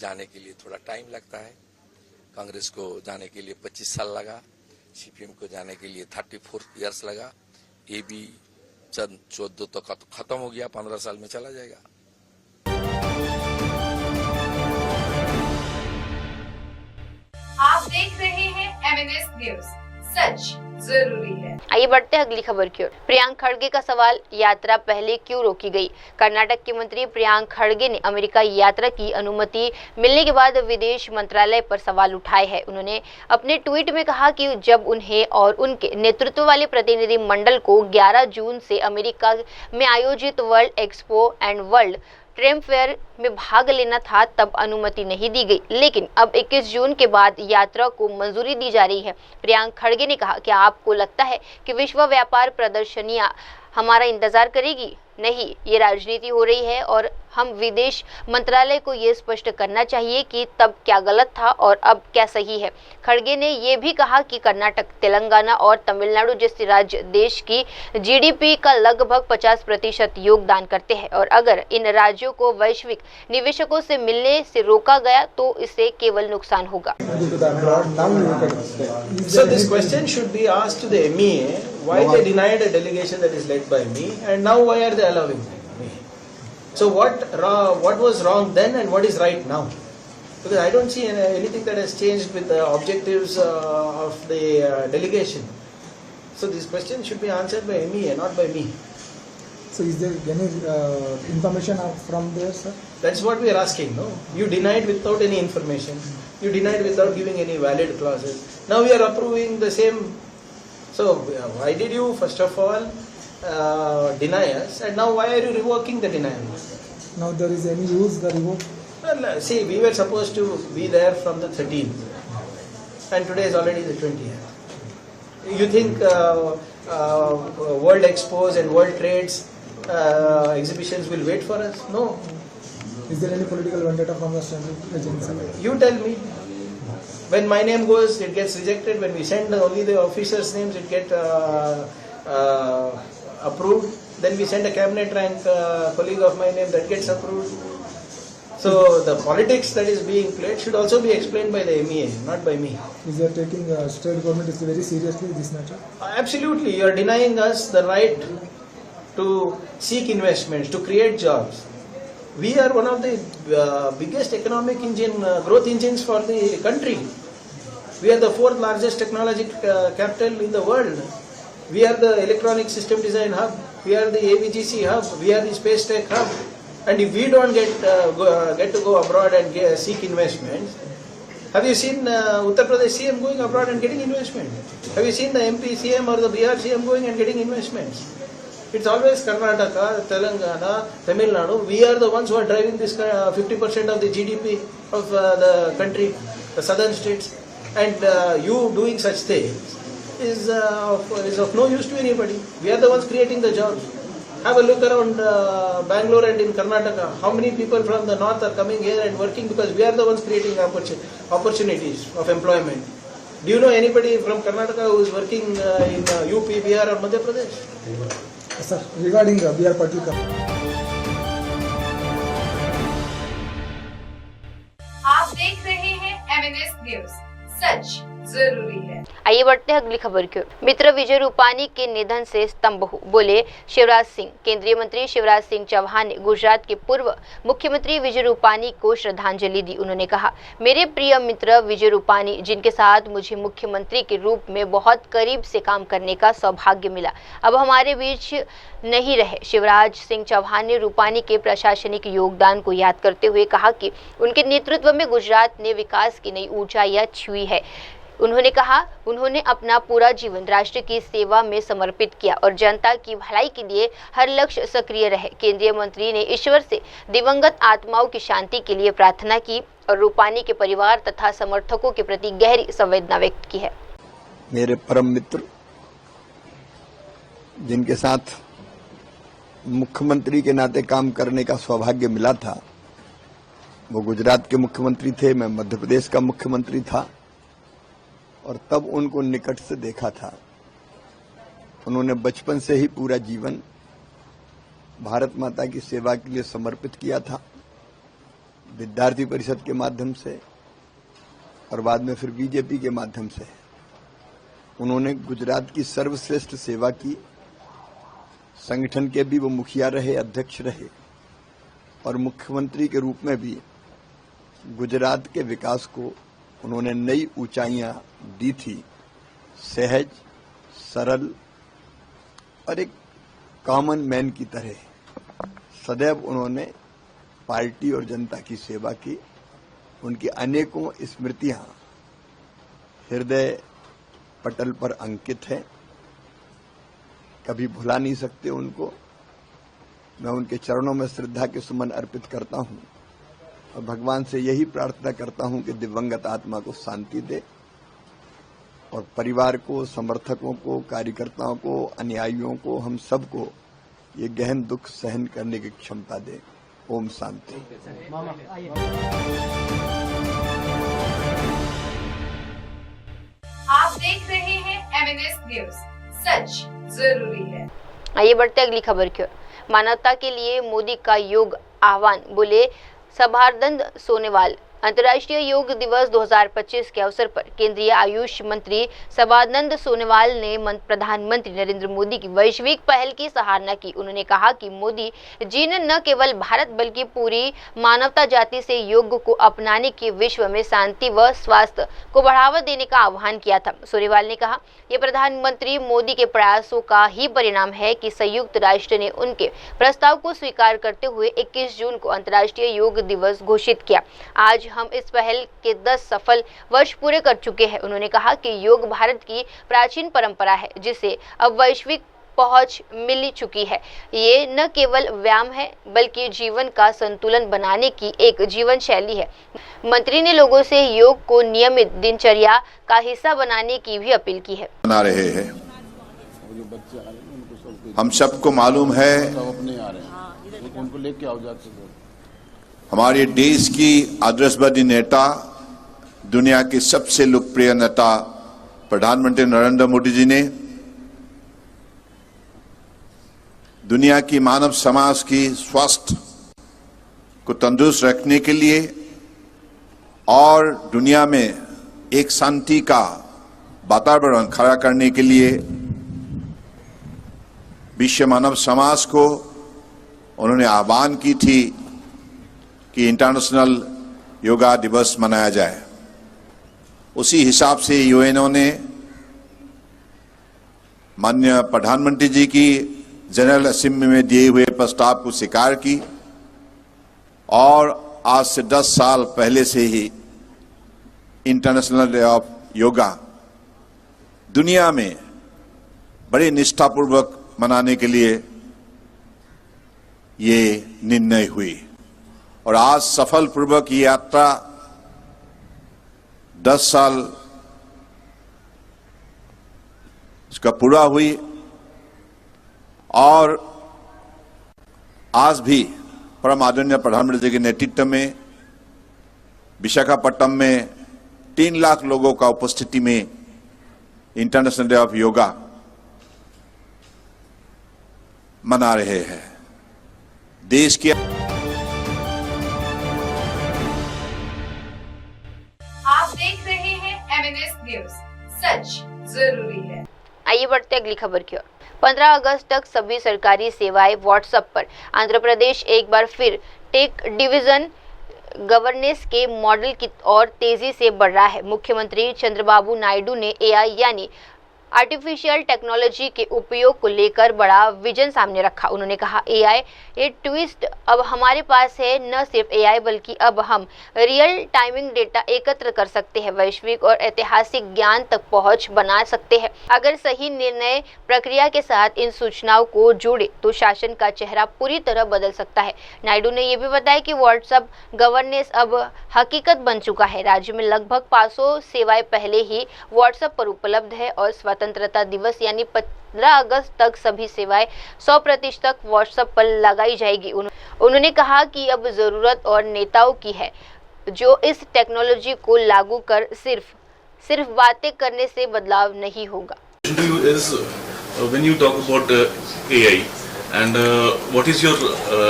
जाने के लिए थोड़ा टाइम लगता है। कांग्रेस को जाने के लिए 25 साल लगा, सीपीएम को जाने के लिए 34 इयर्स लगा। ये भी 14 तो खत्म हो गया, 15 साल में चला जाएगा। आप देख रहे हैं MNS न्यूज, सच जरूरी है। आइए बढ़ते हैं अगली खबर की ओर। प्रियंक खड़गे का सवाल, यात्रा पहले क्यों रोकी गई? कर्नाटक के मंत्री प्रियंक खड़गे ने अमेरिका यात्रा की अनुमति मिलने के बाद विदेश मंत्रालय पर सवाल उठाए हैं। उन्होंने अपने ट्वीट में कहा कि जब उन्हें और उनके नेतृत्व वाले प्रतिनिधि मंडल को 11 जून से अमेरिका में आयोजित world expo and world trade fair में भाग लेना था, तब अनुमति नहीं दी गई, लेकिन अब 21 जून के बाद यात्रा को मंजूरी दी जा रही है। प्रियंक खड़गे ने कहा कि आपको लगता है कि विश्व व्यापार प्रदर्शनियां हमारा इंतजार करेगी? नहीं, ये राजनीति हो रही है और हम विदेश मंत्रालय को ये स्पष्ट करना चाहिए कि तब क्या गलत था और अब क्या सही है। खड़गे ने ये भी कहा कि कर्नाटक, तेलंगाना और तमिलनाडु जैसे राज्य देश की जीडीपी का लगभग 50% योगदान करते हैं और अगर इन राज्यों को वैश्विक निवेशकों से मिलने से रोका गया तो इससे केवल नुकसान होगा। So this question should be asked to the MEA, why they denied a delegation that is led by me, and now why are they allowing me? So what was wrong then and what is right now? Because I don't see anything that has changed with the objectives of the delegation. So this question should be answered by MEA, not by me. So is there any information from there, sir? That's what we are asking, no? You denied without any information. You denied without giving any valid clauses. Now we are approving the same. So why did you first of all deny us, and now why are you revoking the denial? Now there is any use the revoke? Well, see, we were supposed to be there from the 13th, and today is already the 20th. You think World Expos and World Trades exhibitions will wait for us? No. Is there any political vendetta from the central agency? You tell me. When my name goes, it gets rejected. When we send only the officers' names, it gets approved. Then we send a cabinet rank colleague of my name, that gets approved. So the politics that is being played should also be explained by the MEA, not by me. Is there taking state government is very seriously this matter? Absolutely. You are denying us the right to seek investments, to create jobs. We are one of the biggest economic growth engines for the country. We are the 4th largest technology capital in the world. We are the electronic system design hub. We are the AVGC hub. We are the space tech hub. And if we don't get to go abroad and seek investments, have you seen Uttar Pradesh CM going abroad and getting investment? Have you seen the MP CM or the BR CM going and getting investments? It's always Karnataka, Telangana, Tamil Nadu. We are the ones who are driving this 50% of the GDP of the country, the southern states. And you doing such things is of no use to anybody. We are the ones creating the jobs. Have a look around Bangalore and in Karnataka. How many people from the north are coming here and working, because we are the ones creating opportunities of employment. Do you know anybody from Karnataka who is working in UP, Bihar or Madhya Pradesh? Sir, regarding BR Patil ka आप देख रहे हैं MNS news, सच जरूरी है। आइए बढ़ते हैं अगली खबर की ओर। मित्र विजय रूपानी के निधन से स्तंभ बोले शिवराज सिंह। केंद्रीय मंत्री शिवराज सिंह चौहान ने गुजरात के पूर्व मुख्यमंत्री विजय रूपानी को श्रद्धांजलि दी। उन्होंने कहा, मेरे प्रिय मित्र विजय रूपानी, जिनके साथ मुझे मुख्यमंत्री के रूप में बहुत करीब से काम करने का सौभाग्य मिला, अब हमारे बीच नहीं रहे। शिवराज सिंह चौहान ने रूपानी के प्रशासनिक योगदान को याद करते हुए कहा कि उनके नेतृत्व में गुजरात ने विकास की नई ऊंचाइयां छुई है। उन्होंने कहा, उन्होंने अपना पूरा जीवन राष्ट्र की सेवा में समर्पित किया और जनता की भलाई के लिए हर लक्ष्य सक्रिय रहे। केंद्रीय मंत्री ने ईश्वर से दिवंगत आत्माओं की शांति के लिए प्रार्थना की और रूपानी के परिवार तथा समर्थकों के प्रति गहरी संवेदना व्यक्त की है। मेरे परम मित्र, जिनके साथ मुख्यमंत्री के नाते काम करने का सौभाग्य मिला था, वो गुजरात के मुख्यमंत्री थे, मैं मध्य प्रदेश का मुख्यमंत्री था और तब उनको निकट से देखा था। उन्होंने बचपन से ही पूरा जीवन भारत माता की सेवा के लिए समर्पित किया था। विद्यार्थी परिषद के माध्यम से और बाद में फिर बीजेपी के माध्यम से उन्होंने गुजरात की सर्वश्रेष्ठ सेवा की। संगठन के भी वो मुखिया रहे, अध्यक्ष रहे और मुख्यमंत्री के रूप में भी गुजरात के विकास को उन्होंने नई ऊंचाइयां दी थी। सहज, सरल और एक कॉमन मैन की तरह सदैव उन्होंने पार्टी और जनता की सेवा की। उनकी अनेकों स्मृतियां हृदय पटल पर अंकित हैं, कभी भुला नहीं सकते उनको। मैं उनके चरणों में श्रद्धा के सुमन अर्पित करता हूं और भगवान से यही प्रार्थना करता हूं कि दिवंगत आत्मा को शांति दे और परिवार को, समर्थकों को, कार्यकर्ताओं को, अनुयायियों को, हम सबको ये गहन दुख सहन करने की क्षमता दे। ओम शांति। आप देख रहे हैं MNS न्यूज, सच जरूरी है। आइए बढ़ते अगली खबर की ओर। मानवता के लिए मोदी का योग आह्वान, बोले सभानंद सोनोवाल। अंतर्राष्ट्रीय योग दिवस 2025 के अवसर पर केंद्रीय आयुष मंत्री सभानंद सोनोवाल ने प्रधानमंत्री नरेंद्र मोदी की वैश्विक पहल की सराहना की। उन्होंने कहा कि मोदी जी ने न केवल भारत बल्कि पूरी मानवता जाति से योग को अपनाने की विश्व में शांति व स्वास्थ्य को बढ़ावा देने का आह्वान किया था। सोनोवाल ने कहा, यह प्रधानमंत्री मोदी के प्रयासों का ही परिणाम है कि संयुक्त राष्ट्र ने उनके प्रस्ताव को स्वीकार करते हुए 21 जून को अंतर्राष्ट्रीय योग दिवस घोषित किया। आज हम इस पहल के 10 सफल वर्ष पूरे कर चुके हैं। उन्होंने कहा कि योग भारत की प्राचीन परंपरा है जिसे अब वैश्विक पहुंच मिल चुकी है। ये न केवल व्यायाम है बल्कि जीवन का संतुलन बनाने की एक जीवन शैली है। मंत्री ने लोगों से योग को नियमित दिनचर्या का हिस्सा बनाने की भी अपील की है। बना रहे हैं, हम सबको मालूम है उनको लेके आओ जाते हमारे देश की आदर्शवादी नेता, दुनिया के सबसे लोकप्रिय नेता प्रधानमंत्री नरेंद्र मोदी जी ने दुनिया की मानव समाज की स्वास्थ्य को तंदुरुस्त रखने के लिए और दुनिया में एक शांति का वातावरण खड़ा करने के लिए विश्व मानव समाज को उन्होंने आह्वान की थी कि इंटरनेशनल योगा दिवस मनाया जाए। उसी हिसाब से यूएनओ ने माननीय प्रधानमंत्री जी की जनरल असेंबली में दिए हुए प्रस्ताव को स्वीकार की और आज से 10 साल पहले से ही इंटरनेशनल डे ऑफ योगा दुनिया में बड़े निष्ठापूर्वक मनाने के लिए ये निर्णय हुई और आज सफल पूर्वक ये यात्रा 10 साल इसका पूरा हुई और आज भी परम आदरणीय प्रधानमंत्री जी के नेतृत्व में विशाखापट्टनम में 3 लाख लोगों का उपस्थिति में इंटरनेशनल डे ऑफ योगा मना रहे हैं। देश की आप देख रहे हैं MNS न्यूज, सच जरूरी है। आइए बढ़ते अगली खबर की ओर। 15 अगस्त तक सभी सरकारी सेवाएं व्हाट्सएप पर। आंध्र प्रदेश एक बार फिर टेक डिवीजन गवर्नेंस के मॉडल की ओर तेजी से बढ़ रहा है। मुख्यमंत्री चंद्रबाबू नायडू ने AI यानी आर्टिफिशियल टेक्नोलॉजी के उपयोग को लेकर बड़ा विजन सामने रखा। उन्होंने कहा, AI ये ट्विस्ट अब हमारे पास है। न सिर्फ AI बल्कि अब हम रियल टाइमिंग डेटा एकत्र कर सकते हैं, वैश्विक और ऐतिहासिक ज्ञान तक पहुंच बना सकते हैं। अगर सही निर्णय प्रक्रिया के साथ इन सूचनाओं को जोड़े तो शासन का चेहरा पूरी तरह बदल सकता है। नायडू ने यह भी बताया कि व्हाट्सएप गवर्नेंस अब हकीकत बन चुका है। राज्य में लगभग 500 सेवाएं पहले ही व्हाट्सएप पर उपलब्ध है और स्वतंत्रता दिवस यानी 15 अगस्त तक सभी सेवाएं 100% व्हाट्सएप पर लगाई जाएगी। उन्होंने कहा कि अब जरूरत और नेताओं की है जो इस टेक्नोलॉजी को लागू कर सिर्फ बातें करने से बदलाव नहीं होगा। When you talk about AI And what is your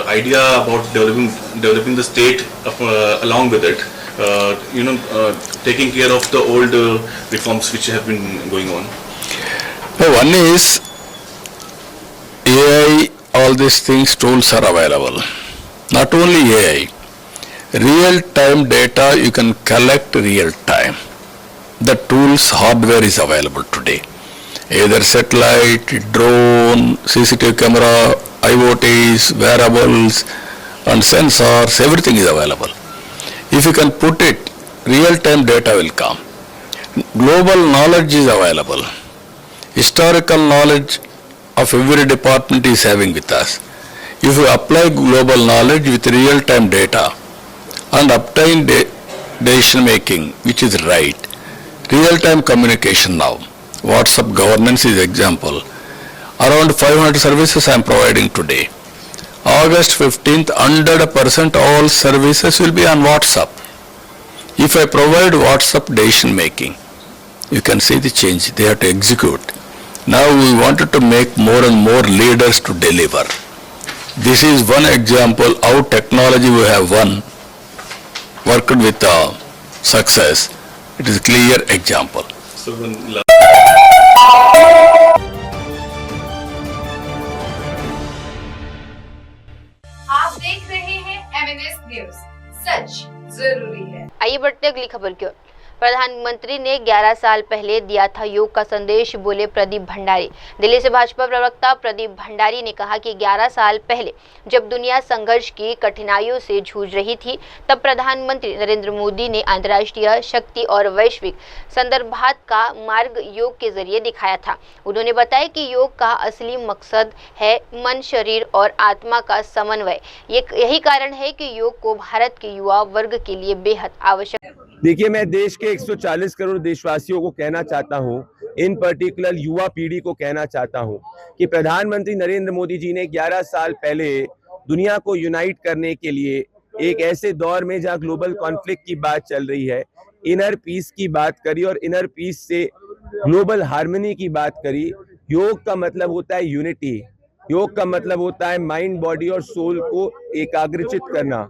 idea about developing the state along with it? Taking care of the old reforms which have been going on. One is AI, all these things, tools are available. Not only AI, real-time data you can collect real-time. The tools, hardware is available today. Either satellite, drone, CCTV camera, IoTs, wearables and sensors, everything is available. If you can put it, real-time data will come. Global knowledge is available. Historical knowledge of every department is having with us. If you apply global knowledge with real-time data and obtain decision making, which is right, real-time communication now. WhatsApp governance is example. Around 500 services I am providing today. August 15th, 100% all services will be on WhatsApp. If I provide WhatsApp decision making, you can see the change. They have to execute. Now we wanted to make more and more leaders to deliver. This is one example how technology we have worked with success. It is a clear example. So आप देख रहे हैं MNS news, सच जरूरी है। आइए बढ़ते अगली खबर की ओर। प्रधानमंत्री ने 11 साल पहले दिया था योग का संदेश, बोले प्रदीप भंडारी। दिल्ली से भाजपा प्रवक्ता प्रदीप भंडारी ने कहा कि 11 साल पहले जब दुनिया संघर्ष की कठिनाइयों से जूझ रही थी, तब प्रधानमंत्री नरेंद्र मोदी ने अंतर्राष्ट्रीय शक्ति और वैश्विक संदर्भात का मार्ग योग के जरिए दिखाया था। उन्होंने बताया कि योग का असली मकसद है मन, शरीर और आत्मा का समन्वय। यही कारण है कि योग को भारत के युवा वर्ग के लिए बेहद आवश्यक। देखिए, मैं देश के 140 करोड़ देशवासियों को कहना चाहता हूं, इन पर्टिकुलर युवा पीढ़ी को कहना चाहता हूं कि प्रधानमंत्री नरेंद्र मोदी जी ने 11 साल पहले दुनिया को यूनाइट करने के लिए एक ऐसे दौर में जहां ग्लोबल कॉन्फ्लिक्ट की बात चल रही है, इनर पीस की बात करी और इनर पीस से ग्लोबल हार्मनी की बात करी। योग का मतलब होता है यूनिटी, योग का मतलब होता है माइंड, बॉडी और सोल को एकाग्रचित करना।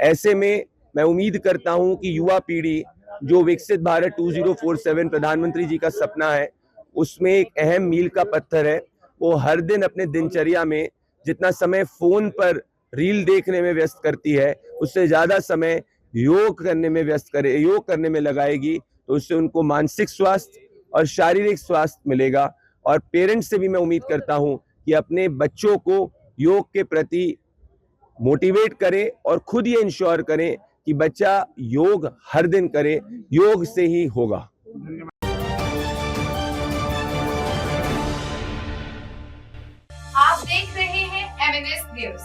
ऐसे में मैं उम्मीद करता हूं कि युवा पीढ़ी जो विकसित भारत 2047 प्रधानमंत्री जी का सपना है, उसमें एक अहम मील का पत्थर है। वो हर दिन अपने दिनचर्या में जितना समय फोन पर रील देखने में व्यस्त करती है, उससे ज्यादा समय योग करने में लगाएगी, तो उससे उनको मानसिक स्वास्थ्य और शारीरिक स्वास्थ्य मिलेगा। और पेरेंट्स से भी मैं उम्मीद करता हूं कि अपने बच्चों को योग के प्रति मोटिवेट करें और खुद ये इंश्योर करें कि बच्चा योग हर दिन करे, योग से ही होगा। आप देख रहे हैं MNS न्यूज,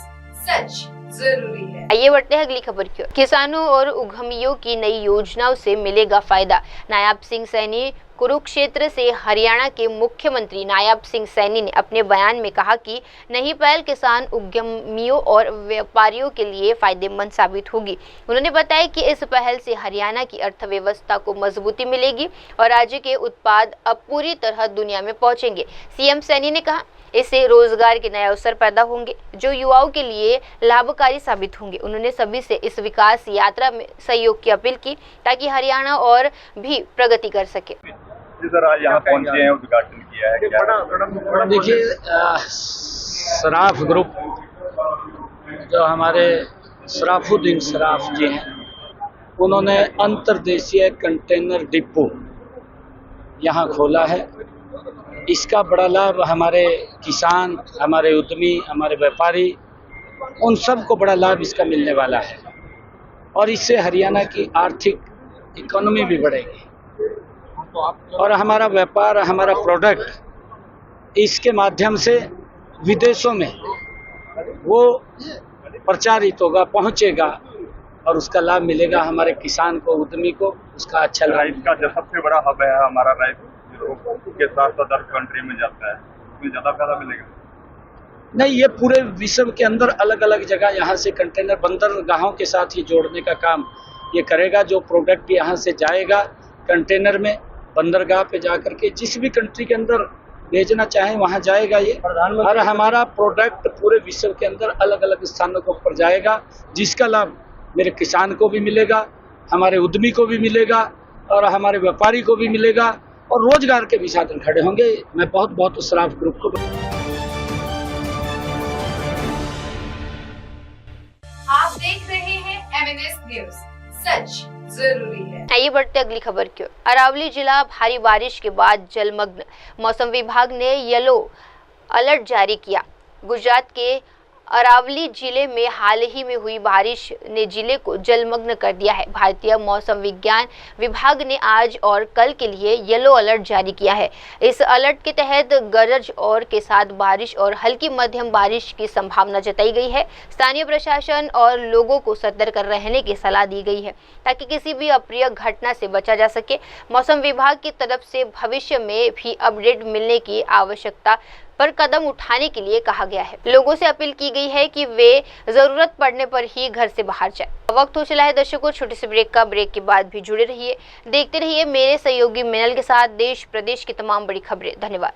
सच जरूरी है। आइए बढ़ते हैं अगली खबर की ओर। किसानों और उद्यमियों की नई योजनाओं से मिलेगा फायदा। नायब सिंह सैनी कुरुक्षेत्र से हरियाणा के मुख्यमंत्री नायब सिंह सैनी ने अपने बयान में कहा कि नई पहल किसान, उद्यमियों और व्यापारियों के लिए फायदेमंद साबित होगी। उन्होंने बताया कि इस पहल से हरियाणा की अर्थव्यवस्था को मजबूती मिलेगी और राज्य के उत्पाद अब पूरी तरह दुनिया में पहुंचेंगे। सीएम सैनी ने कहा, इससे रोजगार के नए अवसर पैदा होंगे जो युवाओं के लिए लाभकारी साबित होंगे। उन्होंने सभी से इस विकास यात्रा में सहयोग की अपील की ताकि हरियाणा और भी प्रगति कर सके। सर, आज यहाँ पहुंचे हैं, उद्घाटन किया है। देखिए, सराफ ग्रुप जो हमारे सराफुद्दीन सराफ जी हैं, उन्होंने अंतर्देशीय कंटेनर डिपो यहाँ खोला है। इसका बड़ा लाभ हमारे किसान, हमारे उद्यमी, हमारे व्यापारी, उन सबको बड़ा लाभ इसका मिलने वाला है और इससे हरियाणा की आर्थिक इकोनॉमी भी बढ़ेगी और हमारा व्यापार, हमारा प्रोडक्ट इसके माध्यम से विदेशों में वो प्रचारित होगा, पहुंचेगा और उसका लाभ मिलेगा हमारे किसान को, उद्यमी को, उसका अच्छा लाभ। इसका जो सबसे बड़ा हब है हमारा राइस के साथ अदर कंट्री में जाता है, उसमें ज्यादा फायदा मिलेगा। नहीं, ये पूरे विश्व के अंदर अलग अलग जगह यहाँ से कंटेनर बंदरगाहों के साथ ही जोड़ने का काम ये करेगा। जो प्रोडक्ट यहाँ से जाएगा कंटेनर में, बंदरगाह पे जाकर के जिस भी कंट्री के अंदर भेजना चाहे वहाँ जाएगा ये, और हमारा प्रोडक्ट पूरे विश्व के अंदर अलग अलग स्थानों के ऊपर जाएगा, जिसका लाभ मेरे किसान को भी मिलेगा, हमारे उद्यमी को भी मिलेगा और हमारे व्यापारी को भी मिलेगा और रोजगार के भी साधन खड़े होंगे। मैं बहुत बहुत सराफ ग्रुप को आप देख रहे हैं MNS न्यूज, सच जरूरी है। आइए बढ़ते अगली खबर की ओर। अरावली जिला भारी बारिश के बाद जलमग्न, मौसम विभाग ने येलो अलर्ट जारी किया। गुजरात के अरावली जिले में हाल ही में हुई बारिश ने जिले को जलमग्न कर दिया है। भारतीय मौसम विज्ञान विभाग ने आज और कल के लिए येलो अलर्ट जारी किया है। इस अलर्ट के तहत गरज और के साथ बारिश और हल्की मध्यम बारिश की संभावना जताई गई है। स्थानीय प्रशासन और लोगों को सतर्क रहने की सलाह दी गई है ताकि किसी भी अप्रिय घटना से बचा जा सके। मौसम विभाग की तरफ से भविष्य में भी अपडेट मिलने की आवश्यकता पर कदम उठाने के लिए कहा गया है। लोगों से अपील की गई है कि वे जरूरत पड़ने पर ही घर से बाहर जाएं। वक्त हो चला है दर्शकों छोटे से ब्रेक का। ब्रेक के बाद भी जुड़े रहिए, देखते रहिए मेरे सहयोगी मिनल के साथ देश प्रदेश की तमाम बड़ी खबरें। धन्यवाद।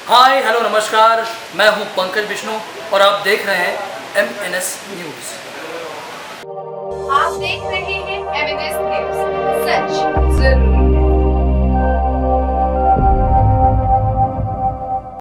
हाय हेलो नमस्कार, मैं हूं पंकज विष्णु और आप देख रहे हैं MNS न्यूज। आप देख रहे हैं MNS न्यूज।